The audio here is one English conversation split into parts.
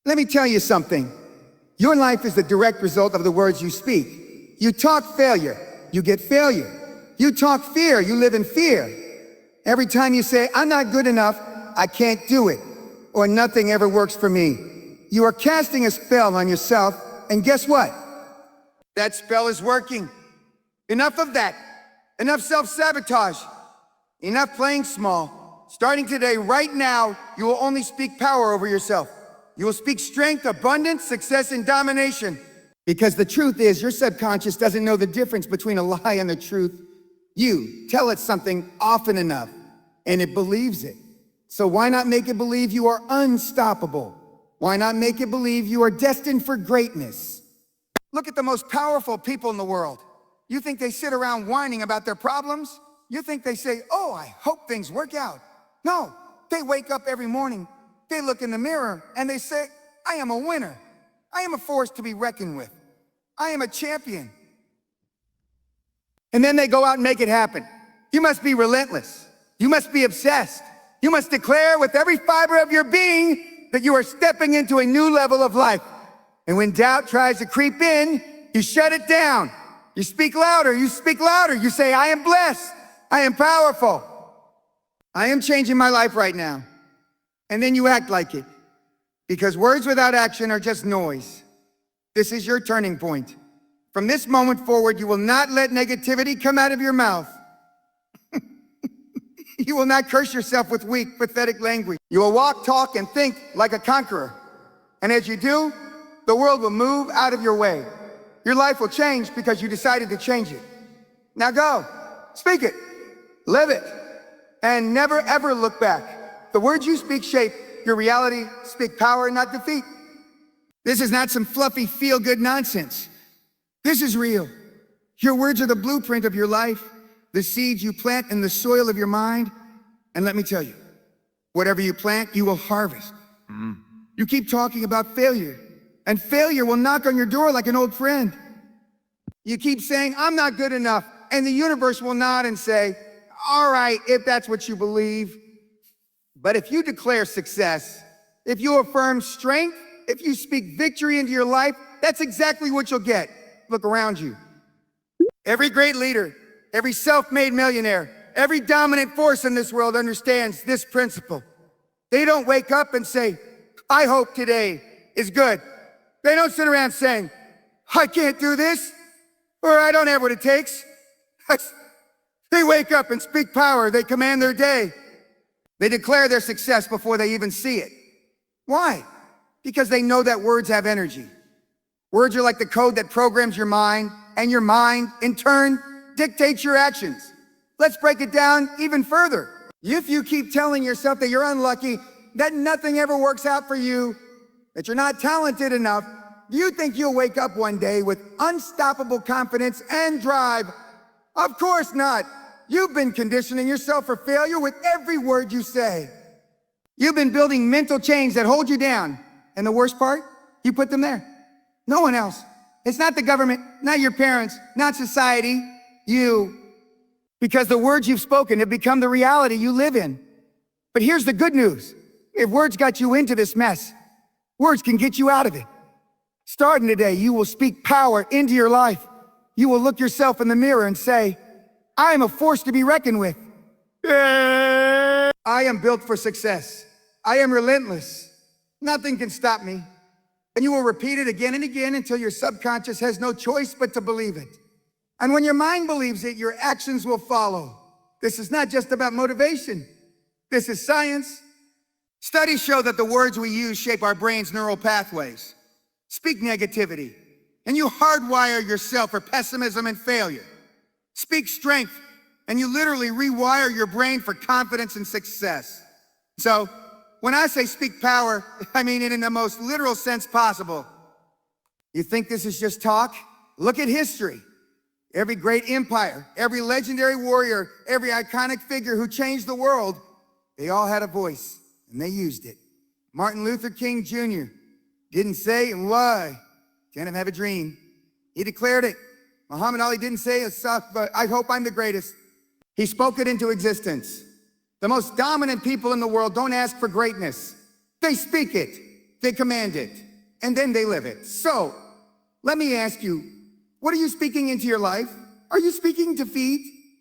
Let me tell you something. Your life is the direct result of the words you speak. You talk failure, you get failure. You talk fear, you live in fear. Every time you say, I'm not good enough, I can't do it, or nothing ever works for me, you are casting a spell on yourself, and guess what? That spell is working. Enough of that. Enough self-sabotage. Enough playing small. Starting today, right now, you will only speak power over yourself. You will speak strength, abundance, success, and domination. Because the truth is, your subconscious doesn't know the difference between a lie and the truth. You tell it something often enough, and it believes it. So why not make it believe you are unstoppable? Why not make it believe you are destined for greatness? Look at the most powerful people in the world. You think they sit around whining about their problems? You think they say, oh, I hope things work out. No, they wake up every morning, they look in the mirror, and they say, I am a winner. I am a force to be reckoned with. I am a champion. And then they go out and make it happen. You must be relentless. You must be obsessed. You must declare with every fiber of your being that you are stepping into a new level of life. And when doubt tries to creep in, you shut it down. You speak louder, you speak louder. You say, I am blessed. I am powerful. I am changing my life right now. And then you act like it. Because words without action are just noise. This is your turning point. From this moment forward, you will not let negativity come out of your mouth. You will not curse yourself with weak, pathetic language. You will walk, talk, and think like a conqueror. And as you do, the world will move out of your way. Your life will change because you decided to change it. Now go, speak it, live it, and never ever look back. The words you speak shape your reality. Speak power, not defeat. This is not some fluffy feel-good nonsense. This is real. Your words are the blueprint of your life, the seeds you plant in the soil of your mind. And let me tell you, whatever you plant, you will harvest. You keep talking about failure, and failure will knock on your door like an old friend. You keep saying, I'm not good enough, and the universe will nod and say, all right, if that's what you believe. But if you declare success, if you affirm strength, if you speak victory into your life, that's exactly what you'll get. Look around you. Every great leader, every self-made millionaire, every dominant force in this world understands this principle. They don't wake up and say, I hope today is good. They don't sit around saying, I can't do this, or I don't have what it takes. They wake up and speak power. They command their day. They declare their success before they even see it. Why? Because they know that words have energy. Words are like the code that programs your mind, and your mind, in turn, dictates your actions. Let's break it down even further. If you keep telling yourself that you're unlucky, that nothing ever works out for you, that you're not talented enough, do you think you'll wake up one day with unstoppable confidence and drive? Of course not. You've been conditioning yourself for failure with every word you say. You've been building mental chains that hold you down. And the worst part, you put them there. No one else. It's not the government, not your parents, not society, you. Because the words you've spoken have become the reality you live in. But here's the good news. If words got you into this mess, words can get you out of it. Starting today, you will speak power into your life. You will look yourself in the mirror and say, I am a force to be reckoned with. I am built for success. I am relentless. Nothing can stop me. And you will repeat it again and again until your subconscious has no choice but to believe it. And when your mind believes it, your actions will follow. This is not just about motivation. This is science. Studies show that the words we use shape our brain's neural pathways. Speak negativity, and you hardwire yourself for pessimism and failure. Speak strength, and you literally rewire your brain for confidence and success. So, when I say speak power, I mean it in the most literal sense possible. You think this is just talk? Look at history. Every great empire, every legendary warrior, every iconic figure who changed the world, they all had a voice, and they used it. Martin Luther King Jr. didn't say, why? Can't have a dream. He declared it. Muhammad Ali didn't say, it's soft, but I hope I'm the greatest. He spoke it into existence. The most dominant people in the world don't ask for greatness. They speak it. They command it, and then they live it. So, let me ask you, what are you speaking into your life? Are you speaking defeat?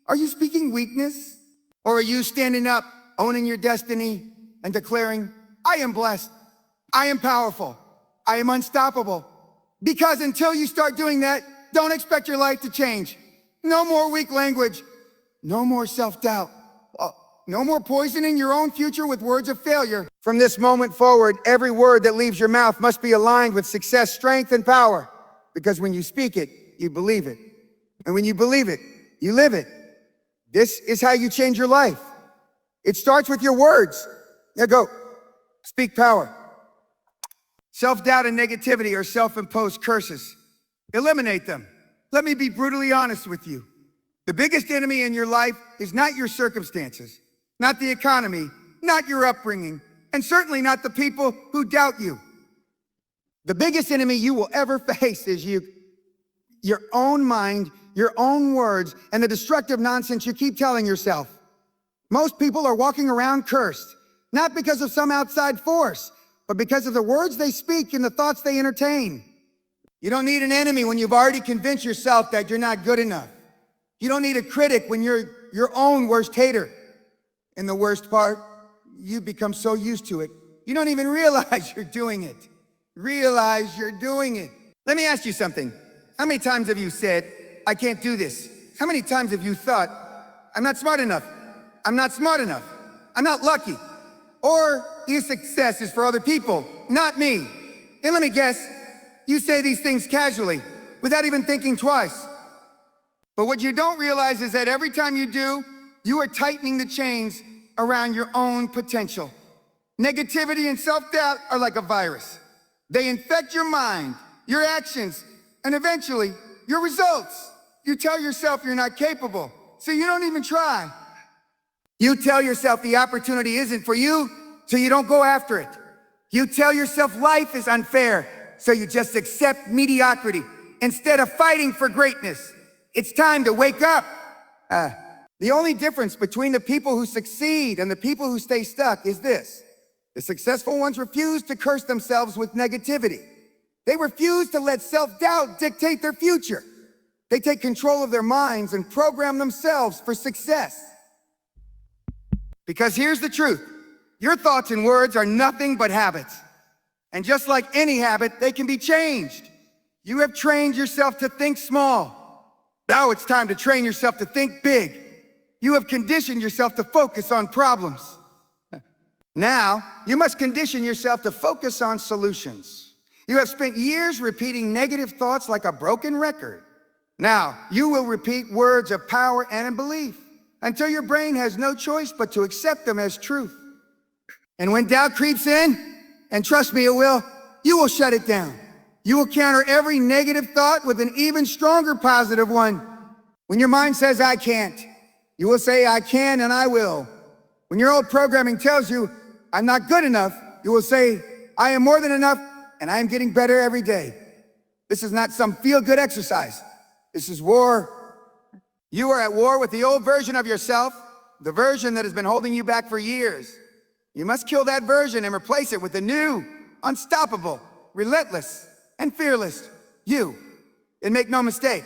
Are you speaking weakness? Or are you standing up, owning your destiny, and declaring, I am blessed, I am powerful, I am unstoppable? Because until you start doing that, don't expect your life to change. No more weak language, no more self-doubt, no more poisoning your own future with words of failure. From this moment forward, every word that leaves your mouth must be aligned with success, strength, and power. Because when you speak it, you believe it. And when you believe it, you live it. This is how you change your life. It starts with your words. Now go. Speak power. Self-doubt and negativity are self-imposed curses. Eliminate them. Let me be brutally honest with you. The biggest enemy in your life is not your circumstances, not the economy, not your upbringing, and certainly not the people who doubt you. The biggest enemy you will ever face is your own mind, your own words, and the destructive nonsense you keep telling yourself. Most people are walking around cursed, not because of some outside force, but because of the words they speak and the thoughts they entertain. You don't need an enemy when you've already convinced yourself that you're not good enough. You don't need a critic when you're your own worst hater. And the worst part, you become so used to it, you don't even realize you're doing it. Realize you're doing it. Let me ask you something. How many times have you said, I can't do this? How many times have you thought, I'm not smart enough? I'm not smart enough. I'm not lucky. Or your success is for other people, not me. And let me guess, you say these things casually, without even thinking twice. But what you don't realize is that every time you do, you are tightening the chains around your own potential. Negativity and self-doubt are like a virus. They infect your mind, your actions, and eventually, your results. You tell yourself you're not capable, so you don't even try. You tell yourself the opportunity isn't for you, so you don't go after it. You tell yourself life is unfair, so you just accept mediocrity instead of fighting for greatness. It's time to wake up. The only difference between the people who succeed and the people who stay stuck is this. The successful ones refuse to curse themselves with negativity. They refuse to let self-doubt dictate their future. They take control of their minds and program themselves for success. Because here's the truth. Your thoughts and words are nothing but habits. And just like any habit, they can be changed. You have trained yourself to think small. Now it's time to train yourself to think big. You have conditioned yourself to focus on problems. Now, you must condition yourself to focus on solutions. You have spent years repeating negative thoughts like a broken record. Now, you will repeat words of power and belief until your brain has no choice but to accept them as truth. And when doubt creeps in, and trust me, it will, you will shut it down. You will counter every negative thought with an even stronger positive one. When your mind says, I can't, you will say, I can and I will. When your old programming tells you, I'm not good enough, you will say, I am more than enough and I am getting better every day. This is not some feel-good exercise. This is war. You are at war with the old version of yourself, the version that has been holding you back for years. You must kill that version and replace it with the new, unstoppable, relentless, and fearless you. And make no mistake,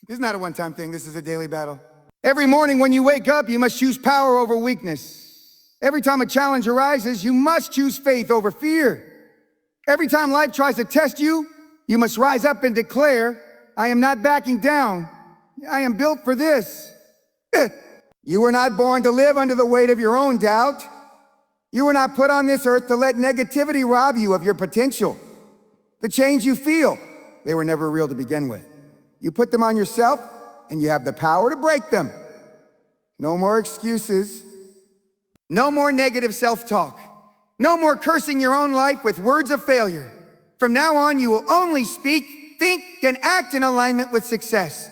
this is not a one-time thing, this is a daily battle. Every morning when you wake up, you must choose power over weakness. Every time a challenge arises, you must choose faith over fear. Every time life tries to test you, you must rise up and declare, I am not backing down. I am built for this. You were not born to live under the weight of your own doubt. You were not put on this earth to let negativity rob you of your potential. The change you feel, they were never real to begin with. You put them on yourself, and you have the power to break them. No more excuses. No more negative self-talk. No more cursing your own life with words of failure. From now on, you will only speak, think, and act in alignment with success.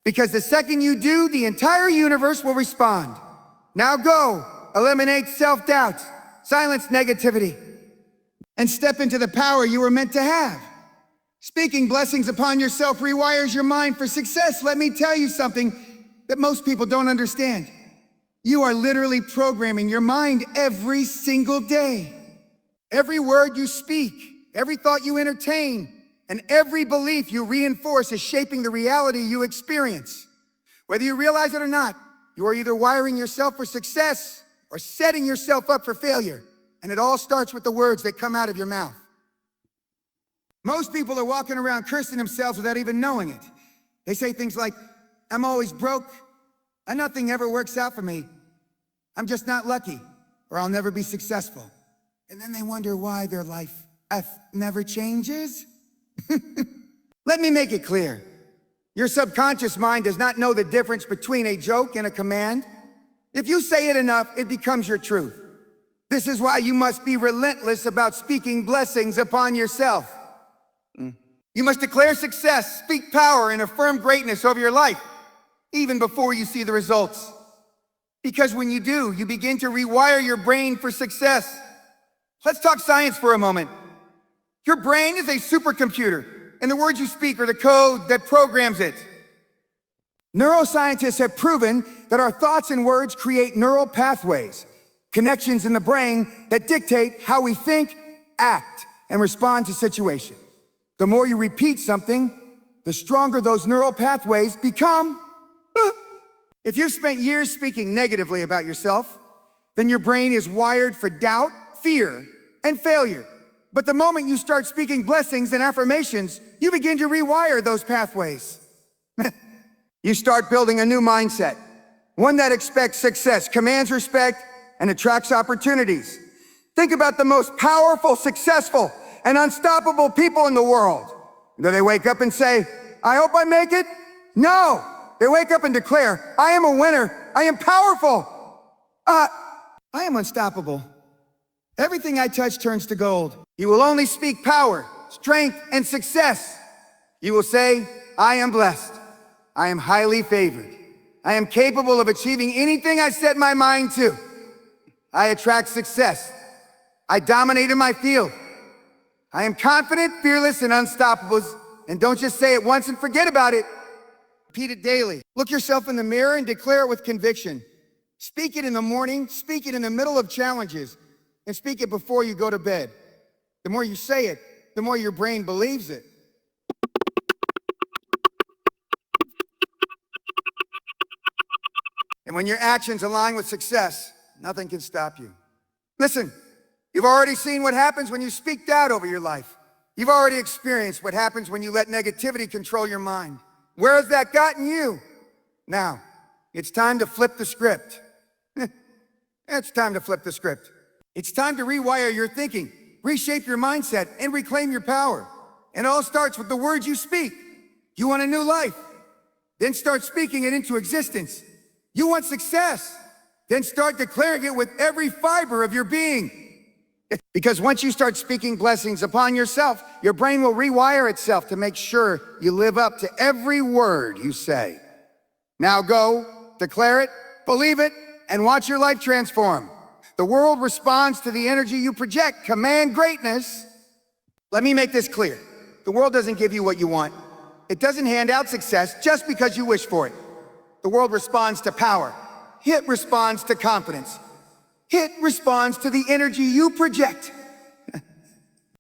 Because the second you do, the entire universe will respond. Now go, eliminate self-doubt, silence negativity, and step into the power you were meant to have. Speaking blessings upon yourself rewires your mind for success. Let me tell you something that most people don't understand. You are literally programming your mind every single day. Every word you speak, every thought you entertain, and every belief you reinforce is shaping the reality you experience. Whether you realize it or not, you are either wiring yourself for success or setting yourself up for failure. And it all starts with the words that come out of your mouth. Most people are walking around cursing themselves without even knowing it. They say things like, I'm always broke, and nothing ever works out for me. I'm just not lucky, or I'll never be successful. And then they wonder why their life never changes. Let me make it clear. Your subconscious mind does not know the difference between a joke and a command. If you say it enough, it becomes your truth. This is why you must be relentless about speaking blessings upon yourself. You must declare success, speak power, and affirm greatness over your life, even before you see the results. Because when you do, you begin to rewire your brain for success. Let's talk science for a moment. Your brain is a supercomputer, and the words you speak are the code that programs it. Neuroscientists have proven that our thoughts and words create neural pathways, connections in the brain that dictate how we think, act, and respond to situations. The more you repeat something, the stronger those neural pathways become. If you've spent years speaking negatively about yourself, then your brain is wired for doubt, fear, and failure. But the moment you start speaking blessings and affirmations, you begin to rewire those pathways. You start building a new mindset, one that expects success, commands respect, and attracts opportunities. Think about the most powerful, successful, and unstoppable people in the world. Do they wake up and say, I hope I make it? No, they wake up and declare, I am a winner, I am powerful, I am unstoppable. Everything I touch turns to gold. You will only speak power, strength, and success. You will say, I am blessed, I am highly favored, I am capable of achieving anything I set my mind to. I attract success, I dominate in my field. I am confident, fearless, and unstoppable. And don't just say it once and forget about it. Repeat it daily. Look yourself in the mirror and declare it with conviction. Speak it in the morning, speak it in the middle of challenges, and speak it before you go to bed. The more you say it, the more your brain believes it. And when your actions align with success, nothing can stop you. Listen. You've already seen what happens when you speak doubt over your life. You've already experienced what happens when you let negativity control your mind. Where has that gotten you? Now, it's time to flip the script. It's time to flip the script. It's time to rewire your thinking, reshape your mindset, and reclaim your power. And it all starts with the words you speak. You want a new life? Then start speaking it into existence. You want success? Then start declaring it with every fiber of your being. Because once you start speaking blessings upon yourself, your brain will rewire itself to make sure you live up to every word you say. Now go, declare it, believe it, and watch your life transform. The world responds to the energy you project. Command greatness. Let me make this clear. The world doesn't give you what you want. It doesn't hand out success just because you wish for it. The world responds to power. It responds to confidence. It responds to the energy you project.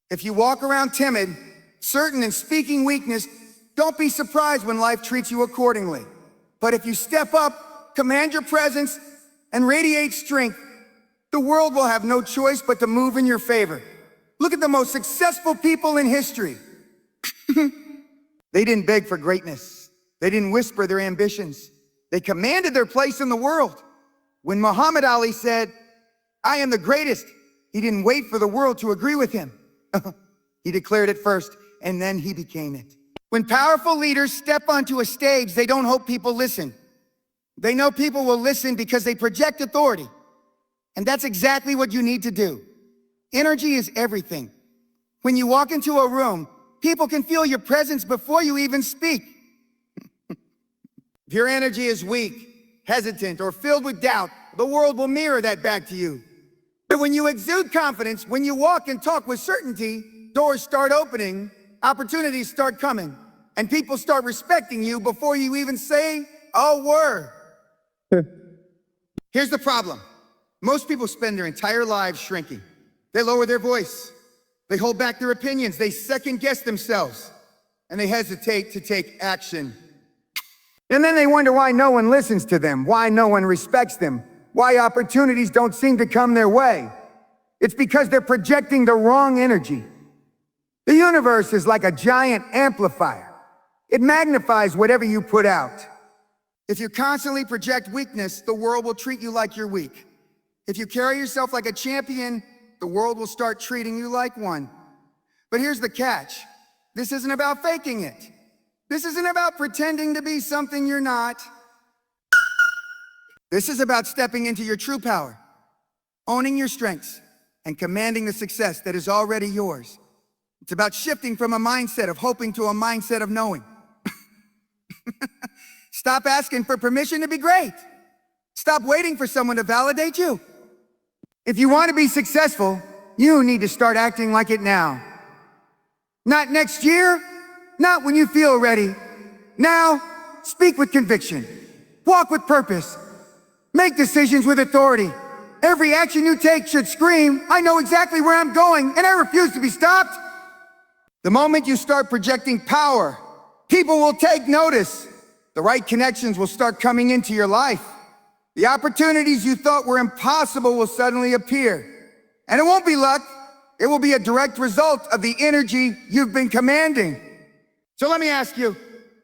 If you walk around timid, certain and speaking weakness, don't be surprised when life treats you accordingly. But if you step up, command your presence, and radiate strength, the world will have no choice but to move in your favor. Look at the most successful people in history. They didn't beg for greatness. They didn't whisper their ambitions. They commanded their place in the world. When Muhammad Ali said, I am the greatest, he didn't wait for the world to agree with him. He declared it first, and then he became it. When powerful leaders step onto a stage, they don't hope people listen. They know people will listen because they project authority. And that's exactly what you need to do. Energy is everything. When you walk into a room, people can feel your presence before you even speak. If your energy is weak, hesitant, or filled with doubt, the world will mirror that back to you. But when you exude confidence, when you walk and talk with certainty, doors start opening, opportunities start coming, and people start respecting you before you even say a word. Here's the problem. Most people spend their entire lives shrinking. They lower their voice. They hold back their opinions. They second-guess themselves. And they hesitate to take action. And then they wonder why no one listens to them, why no one respects them, why opportunities don't seem to come their way. It's because they're projecting the wrong energy. The universe is like a giant amplifier. It magnifies whatever you put out. If you constantly project weakness, the world will treat you like you're weak. If you carry yourself like a champion, the world will start treating you like one. But here's the catch. This isn't about faking it. This isn't about pretending to be something you're not. This is about stepping into your true power, owning your strengths, and commanding the success that is already yours. It's about shifting from a mindset of hoping to a mindset of knowing. Stop asking for permission to be great. Stop waiting for someone to validate you. If you want to be successful, you need to start acting like it now. Not next year, not when you feel ready. Now, speak with conviction. Walk with purpose. Make decisions with authority. Every action you take should scream, I know exactly where I'm going, and I refuse to be stopped. The moment you start projecting power, people will take notice. The right connections will start coming into your life. The opportunities you thought were impossible will suddenly appear. And it won't be luck. It will be a direct result of the energy you've been commanding. So let me ask you,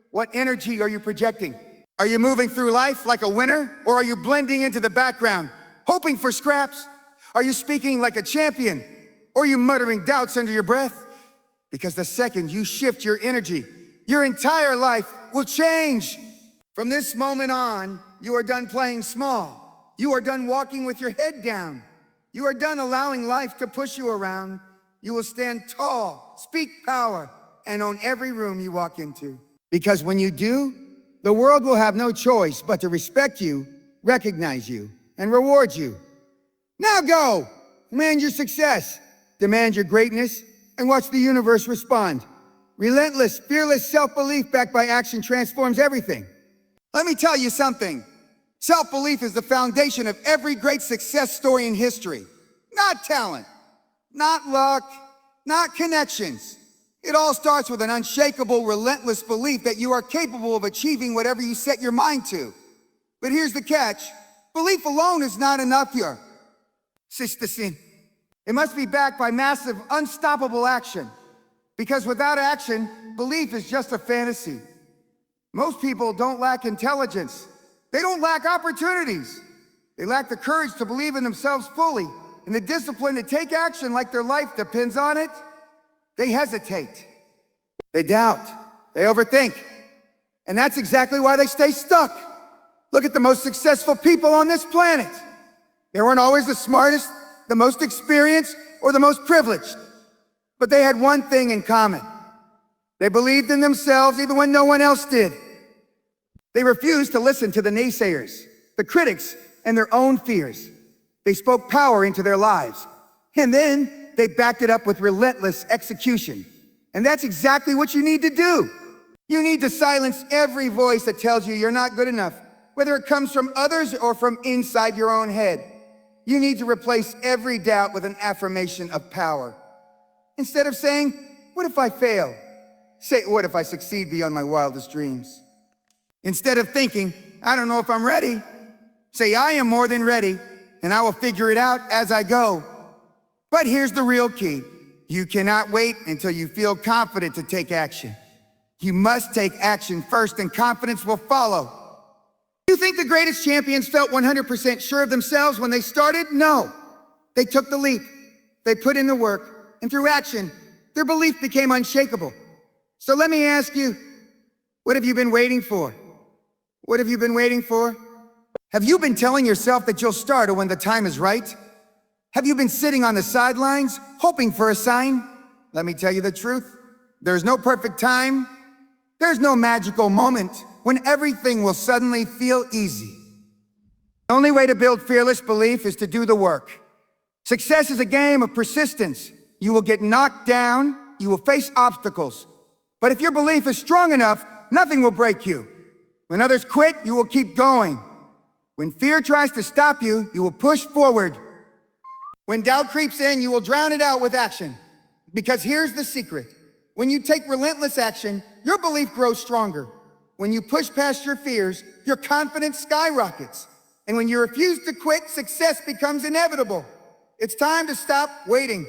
what energy are you projecting? Are you moving through life like a winner, or are you blending into the background, hoping for scraps? Are you speaking like a champion, or are you muttering doubts under your breath? Because the second you shift your energy, your entire life will change. From this moment on, you are done playing small. You are done walking with your head down. You are done allowing life to push you around. You will stand tall, speak power, and own every room you walk into. Because when you do, the world will have no choice but to respect you, recognize you, and reward you. Now go! Demand your success, demand your greatness, and watch the universe respond. Relentless, fearless self-belief backed by action transforms everything. Let me tell you something. Self-belief is the foundation of every great success story in history. Not talent, not luck, not connections. It all starts with an unshakable, relentless belief that you are capable of achieving whatever you set your mind to. But here's the catch. Belief alone is not enough here. Sistasin. It must be backed by massive, unstoppable action. Because without action, belief is just a fantasy. Most people don't lack intelligence. They don't lack opportunities. They lack the courage to believe in themselves fully and the discipline to take action like their life depends on it. They hesitate. They doubt. They overthink. And that's exactly why they stay stuck. Look at the most successful people on this planet. They weren't always the smartest, the most experienced, or the most privileged. But they had one thing in common. They believed in themselves even when no one else did. They refused to listen to the naysayers, the critics, and their own fears. They spoke power into their lives. And then they backed it up with relentless execution. And that's exactly what you need to do. You need to silence every voice that tells you you're not good enough, whether it comes from others or from inside your own head. You need to replace every doubt with an affirmation of power. Instead of saying, what if I fail? Say, what if I succeed beyond my wildest dreams? Instead of thinking, I don't know if I'm ready, say, I am more than ready, and I will figure it out as I go. But here's the real key. You cannot wait until you feel confident to take action. You must take action first, and confidence will follow. You think the greatest champions felt 100% sure of themselves when they started? No. They took the leap. They put in the work, and through action, their belief became unshakable. So let me ask you, what have you been waiting for? What have you been waiting for? Have you been telling yourself that you'll start when the time is right? Have you been sitting on the sidelines, hoping for a sign? Let me tell you the truth. There's no perfect time. There's no magical moment when everything will suddenly feel easy. The only way to build fearless belief is to do the work. Success is a game of persistence. You will get knocked down, you will face obstacles. But if your belief is strong enough, nothing will break you. When others quit, you will keep going. When fear tries to stop you, you will push forward. When doubt creeps in, you will drown it out with action. Because here's the secret. When you take relentless action, your belief grows stronger. When you push past your fears, your confidence skyrockets. And when you refuse to quit, success becomes inevitable. It's time to stop waiting.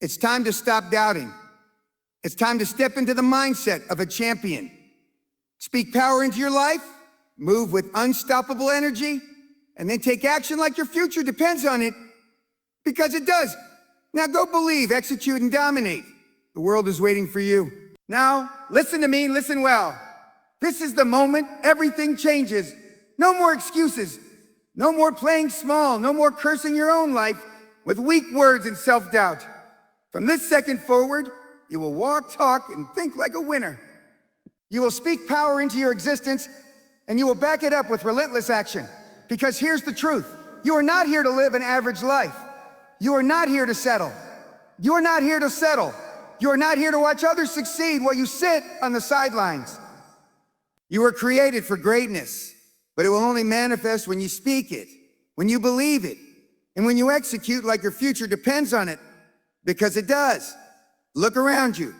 It's time to stop doubting. It's time to step into the mindset of a champion. Speak power into your life, move with unstoppable energy, and then take action like your future depends on it, because it does. Now go believe, execute, and dominate. The world is waiting for you. Now, listen to me, listen well. This is the moment everything changes. No more excuses. No more playing small. No more cursing your own life with weak words and self-doubt. From this second forward, you will walk, talk, and think like a winner. You will speak power into your existence, and you will back it up with relentless action. Because here's the truth. You are not here to live an average life. You are not here to settle. You are not here to settle. You are not here to watch others succeed while you sit on the sidelines. You were created for greatness, but it will only manifest when you speak it, when you believe it, and when you execute like your future depends on it, because it does. Look around you.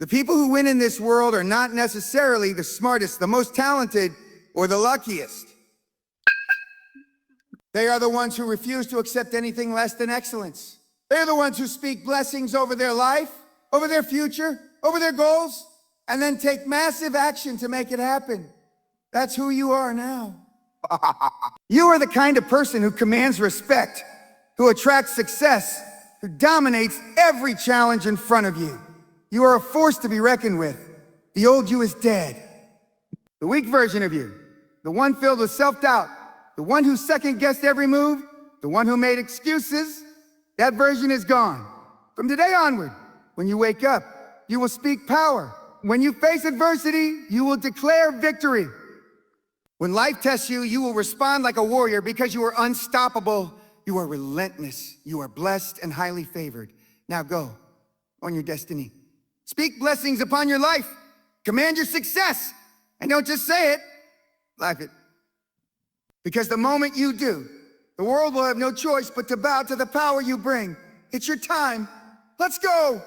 The people who win in this world are not necessarily the smartest, the most talented, or the luckiest. They are the ones who refuse to accept anything less than excellence. They're the ones who speak blessings over their life, over their future, over their goals, and then take massive action to make it happen. That's who you are now. You are the kind of person who commands respect, who attracts success, who dominates every challenge in front of you. You are a force to be reckoned with. The old you is dead. The weak version of you, the one filled with self-doubt, the one who second-guessed every move, the one who made excuses, that version is gone. From today onward, when you wake up, you will speak power. When you face adversity, you will declare victory. When life tests you, you will respond like a warrior because you are unstoppable. You are relentless. You are blessed and highly favored. Now go on your destiny. Speak blessings upon your life. Command your success. And don't just say it, live it. Because the moment you do, the world will have no choice but to bow to the power you bring. It's your time. Let's go.